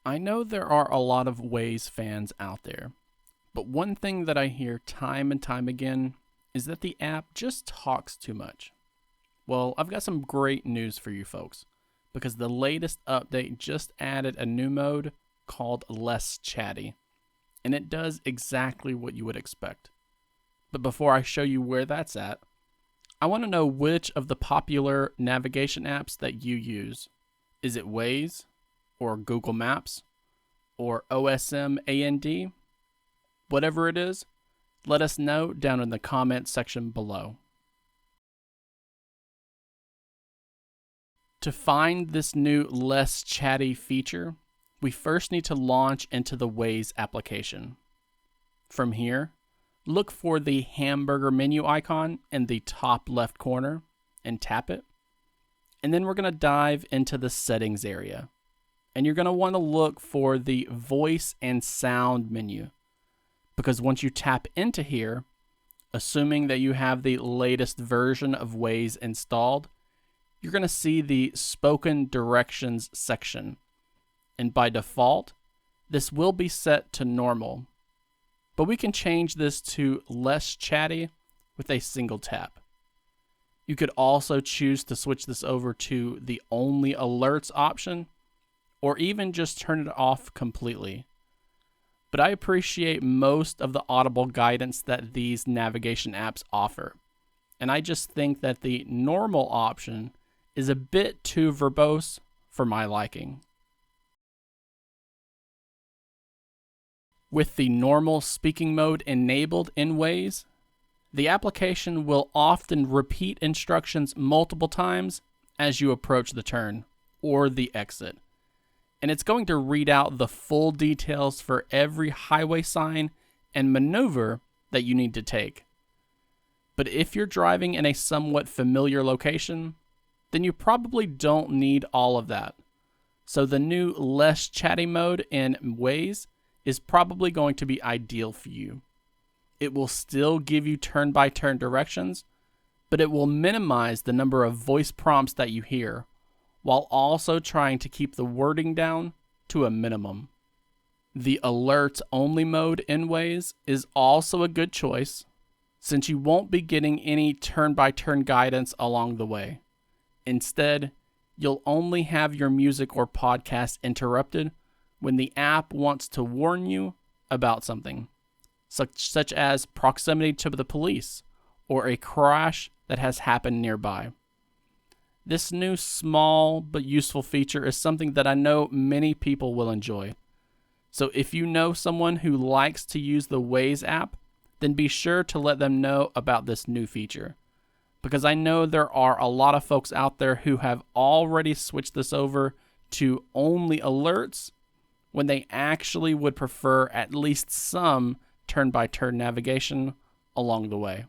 I know there are a lot of Waze fans out there, but one thing that I hear time and time again is that the app just talks too much. Well, I've got some great news for you folks, because the latest update just added a new mode called Less Chatty, and it does exactly what you would expect. But before I show you where that's at, I want to know which of the popular navigation apps that you use. Is it Waze, or Google Maps, or OsmAnd? Whatever it is, let us know down in the comment section below. To find this new Less Chatty feature, we first need to launch into the Waze application. From here, look for the hamburger menu icon in the top left corner and tap it. And then we're going to dive into the settings area. And you're going to want to look for the voice and sound menu, because once you tap into here, assuming that you have the latest version of Waze installed, you're going to see the spoken directions section. And by default, this will be set to normal, but we can change this to less chatty with a single tap. You could also choose to switch this over to the only alerts option, or even just turn it off completely. But I appreciate most of the audible guidance that these navigation apps offer, and I just think that the normal option is a bit too verbose for my liking. With the normal speaking mode enabled in Waze, the application will often repeat instructions multiple times as you approach the turn or the exit. And it's going to read out the full details for every highway sign and maneuver that you need to take. But if you're driving in a somewhat familiar location, then you probably don't need all of that. So the new less chatty mode in Waze is probably going to be ideal for you. It will still give you turn-by-turn directions, but it will minimize the number of voice prompts that you hear, while also trying to keep the wording down to a minimum. The alerts-only mode in Waze is also a good choice, since you won't be getting any turn-by-turn guidance along the way. Instead, you'll only have your music or podcast interrupted when the app wants to warn you about something, such as proximity to the police or a crash that has happened nearby. This new small but useful feature is something that I know many people will enjoy. So if you know someone who likes to use the Waze app, then be sure to let them know about this new feature, because I know there are a lot of folks out there who have already switched this over to only alerts when they actually would prefer at least some turn-by-turn navigation along the way.